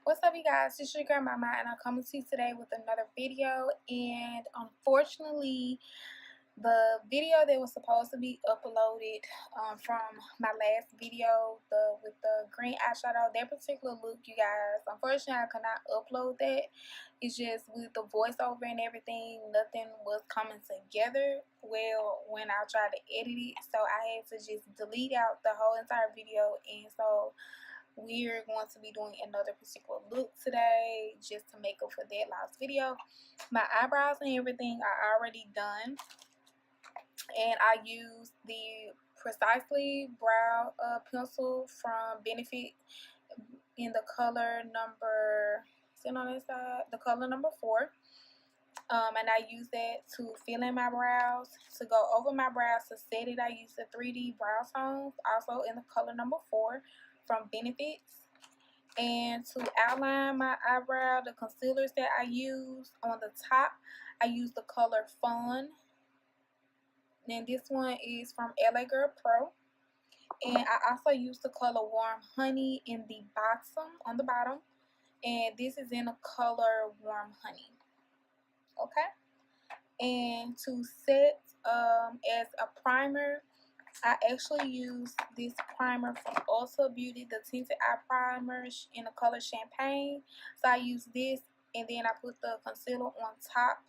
What's up, you guys? It's your girl Mama, and I'm coming to you today with another video. And unfortunately, the video that was supposed to be uploaded from my last video, with the green eyeshadow, that particular look, you guys, unfortunately I could not upload that. It's just with the voiceover and everything, nothing was coming together well when I tried to edit it, so I had to just delete out the whole entire video. And so we're going to be doing another particular look today just to make up for that last video. My eyebrows and everything are already done, and I used the Precisely Brow pencil from Benefit in the color number, sit on this side, the color number 4. And I use that to fill in my brows. To go over my brows to set it, I use the 3D brow tones, also in the color number 4 from Benefits. And to outline my eyebrow, the concealers that I use on the top, I use the color Fun. And this one is from LA Girl Pro. And I also use the color Warm Honey in the bottom, on the bottom. And this is in the color Warm Honey. Okay. And to set as a primer, I actually use this primer from Ulta Beauty, the tinted eye primer in the color Champagne. So I use this, and then I put the concealer on top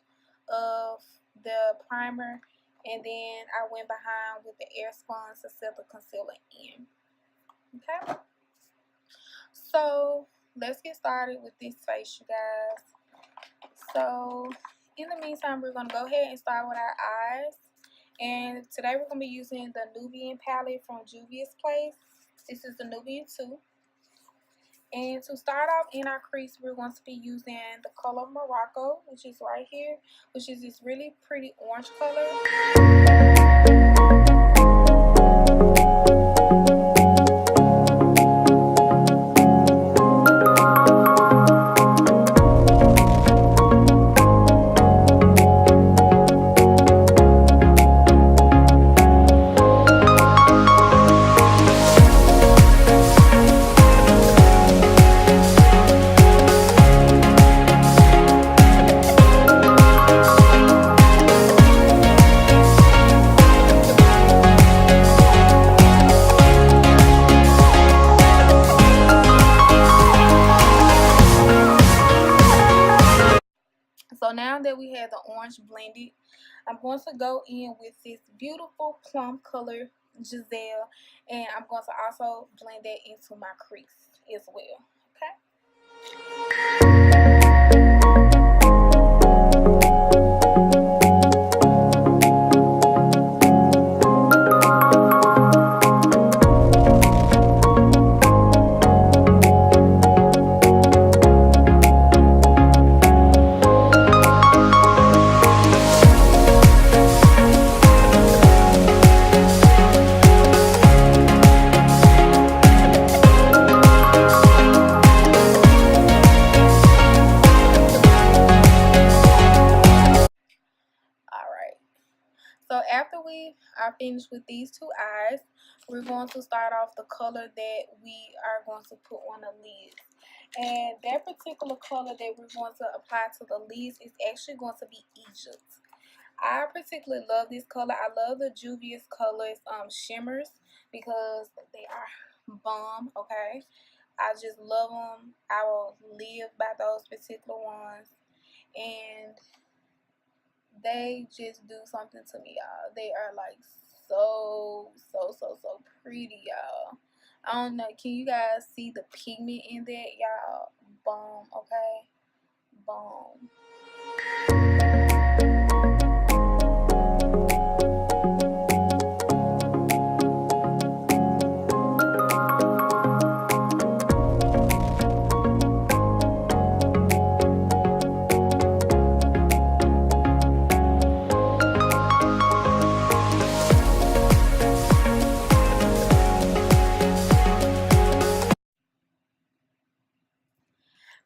of the primer, and then I went behind with the air sponge to set the concealer in. Okay, so let's get started with this face, you guys. So in the meantime, we're going to go ahead and start with our eyes. And today we're going to be using the Nubian palette from Juvia's Place. This is the Nubian 2. And to start off in our crease, we're going to be using the color Morocco, which is right here, which is this really pretty orange color. So now that we have the orange blended, I'm going to go in with this beautiful plum color Giselle, and I'm going to also blend that into my crease as well. Okay. So after we are finished with these two eyes, we're going to start off the color that we are going to put on the lids. And that particular color that we're going to apply to the lids is actually going to be Egypt. I particularly love this color. I love the Juvia's colors shimmers because they are bomb, okay? I just love them. I will live by those particular ones. And they just do something to me, y'all. They are like so pretty, y'all. I don't know, can you guys see the pigment in that, y'all? Bomb, okay? Bomb.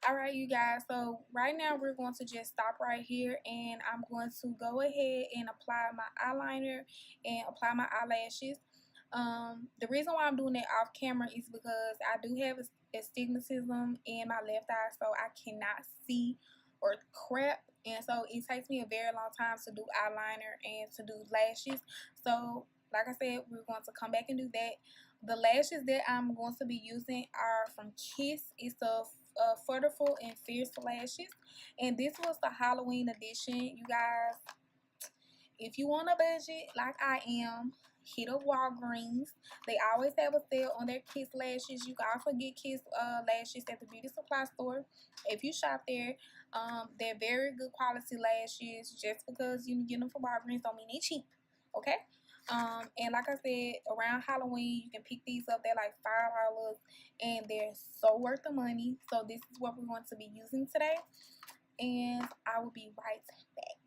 Alright, you guys, so right now we're going to just stop right here, and I'm going to go ahead and apply my eyeliner and apply my eyelashes. The reason why I'm doing it off camera is because I do have astigmatism in my left eye, so I cannot see or crap, and so it takes me a very long time to do eyeliner and to do lashes. So like I said, we're going to come back and do that. The lashes that I'm going to be using are from Kiss. It's the Flutterful and Fierce lashes, and this was the Halloween edition. You guys, if you want a budget like I am, hit up Walgreens. They always have a sale on their Kiss lashes. You can also get Kiss lashes at the beauty supply store if you shop there. They're very good quality lashes. Just because you get them from Walgreens don't mean they cheap, okay? And like I said, around Halloween you can pick these up. They're like $5 and they're so worth the money. So this is what we're going to be using today, and I will be right back.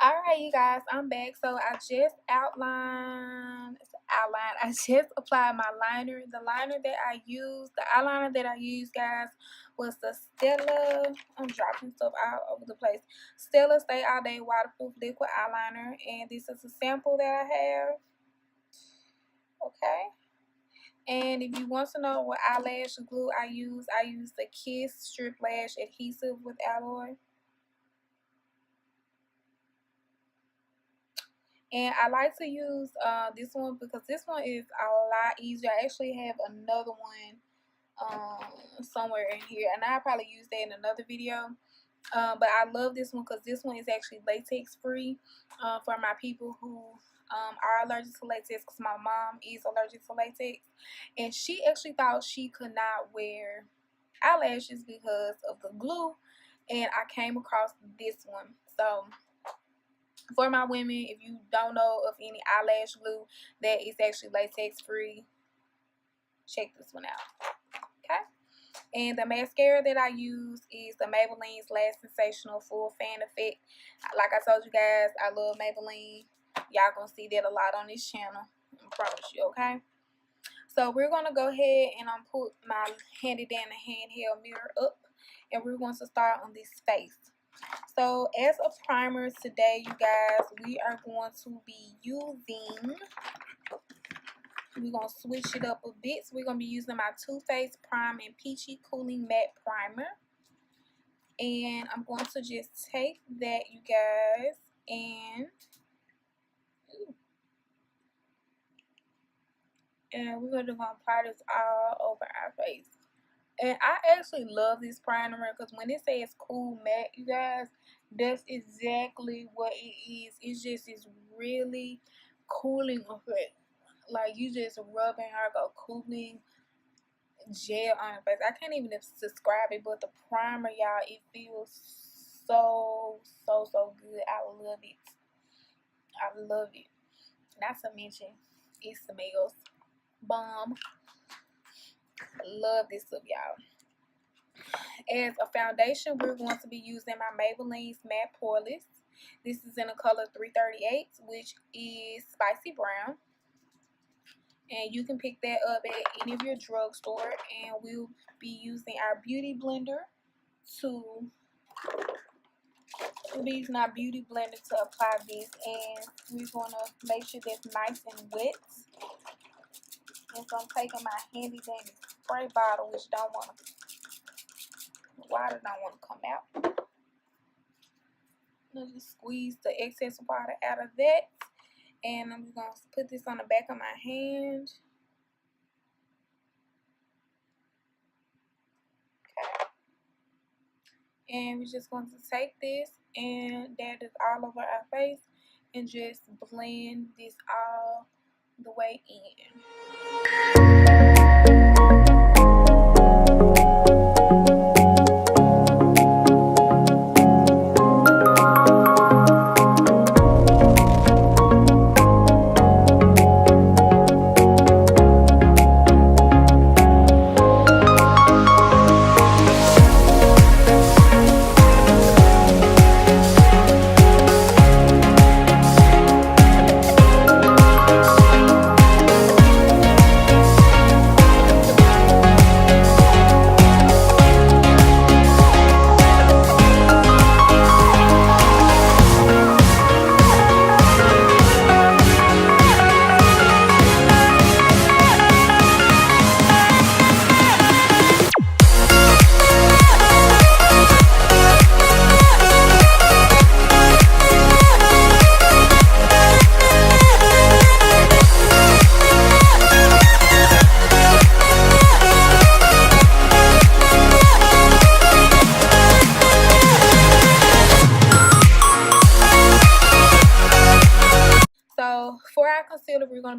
Alright, you guys, I'm back. So I just I just applied my liner. The liner that I used, the eyeliner that I used, guys, was the Stella. I'm dropping stuff all over the place. Stella Stay All Day Waterproof Liquid Eyeliner, and this is a sample that I have. Okay. And if you want to know what eyelash glue I use the Kiss Strip Lash Adhesive with Alloy. And I like to use this one because this one is a lot easier. I actually have another one somewhere in here, and I'll probably use that in another video. But I love this one because this one is actually latex free for my people who are allergic to latex, because my mom is allergic to latex. And she actually thought she could not wear eyelashes because of the glue. And I came across this one. So for my women, if you don't know of any eyelash glue that is actually latex free, check this one out. Okay. And the mascara that I use is the Maybelline's Last Sensational Full Fan Effect. Like I told you guys, I love Maybelline. Y'all gonna see that a lot on this channel, I promise you, okay? So we're gonna go ahead and put my handy dandy handheld mirror up, and we're going to start on this face. So as a primer today, you guys, we are going to be using, we're going to switch it up a bit. So we're going to be using my Too Faced Prime and Peachy Cooling Matte Primer. And I'm going to just take that, you guys, and we're going to apply this all over our face. And I actually love this primer because when it says cool matte, you guys, that's exactly what it is. It's just this really cooling effect. Like, you just rubbing her, go cooling gel on her face. I can't even describe it, but the primer, y'all, it feels so good. I love it. I love it. Not to mention, it smells bomb. Love this stuff, y'all. As a foundation, we're going to be using my Maybelline's Matte Poreless. This is in the color 338, which is spicy brown. And you can pick that up at any of your drugstore. And we'll be using our beauty blender to apply this. And we're going to make sure that's nice and wet. And so I'm taking my handy dandy spray bottle, which water don't want to come out. I'll just squeeze the excess water out of that. And I'm going to put this on the back of my hand. Okay. And we're just going to take this and dab this all over our face and just blend this all the way in.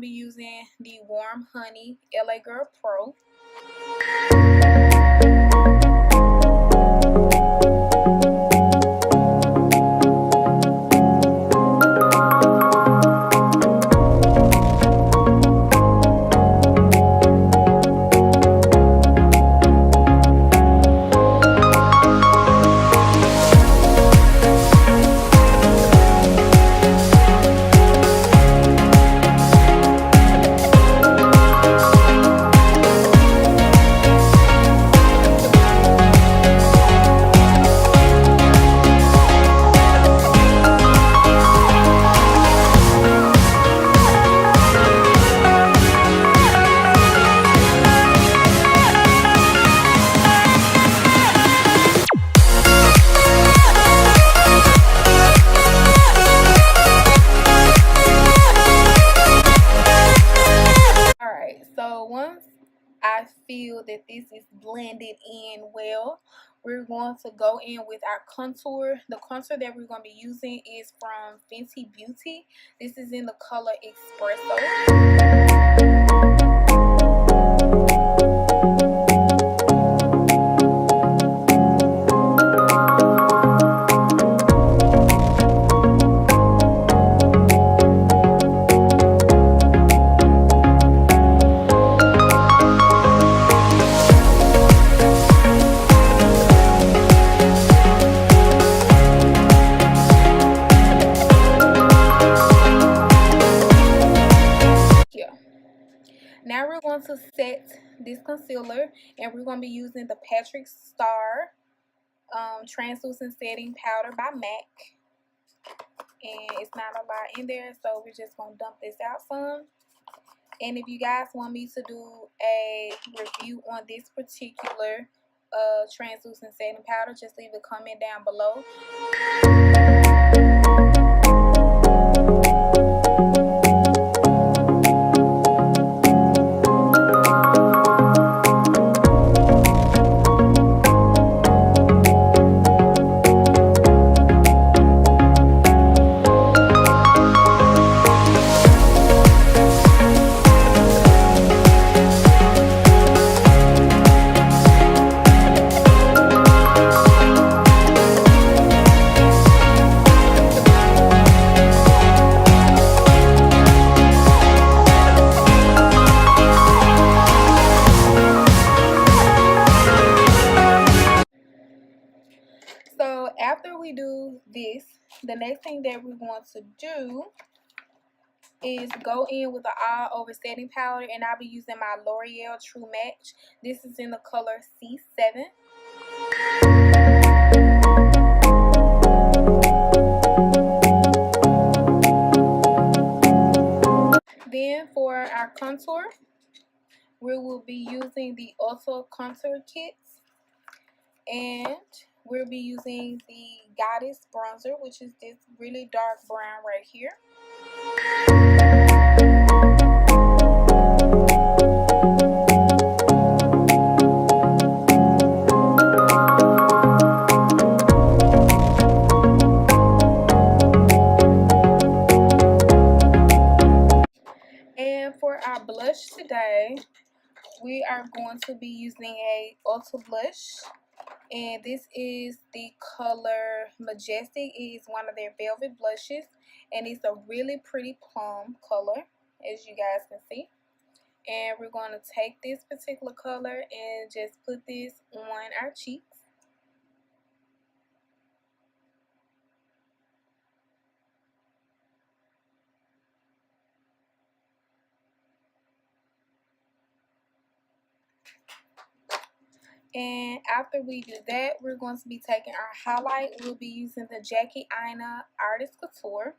be using the Warm Honey LA Girl Pro. So once I feel that this is blended in well, we're going to go in with our contour. The contour that we're going to be using is from Fenty Beauty. This is in the color Espresso. Now we're going to set this concealer, and we're going to be using the Patrick Star Translucent Setting Powder by MAC. And it's not a lot in there, so we're just going to dump this out some. And if you guys want me to do a review on this particular translucent setting powder, just leave a comment down below. So after we do this, the next thing that we're going to do is go in with the all over setting powder, and I'll be using my L'Oreal True Match. This is in the color C7. Then for our contour, we will be using the Ulta Contour Kits, and we'll be using the Goddess Bronzer, which is this really dark brown right here. And for our blush today, we are going to be using a Ulta blush. And this is the color Majestic. It is one of their velvet blushes, and it's a really pretty plum color, as you guys can see. And we're going to take this particular color and just put this on our cheeks. And after we do that, we're going to be taking our highlight. We'll be using the Jackie Aina Artist Couture.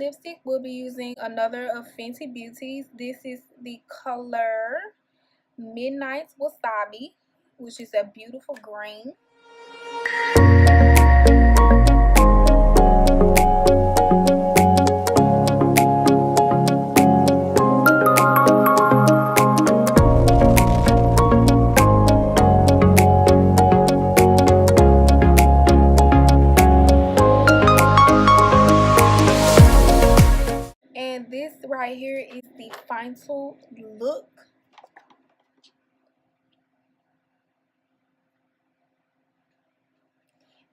lipstick, we'll be using another of Fenty Beauty's. This is the color Midnight Wasabi, which is a beautiful green. And this right here is the final look.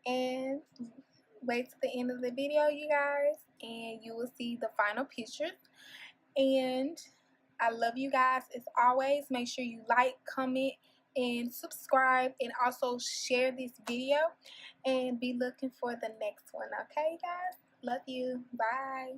And wait to the end of the video, you guys, and you will see the final pictures. And I love you guys as always. Make sure you like, comment, and subscribe, and also share this video, and be looking for the next one. Okay, guys? Love you. Bye.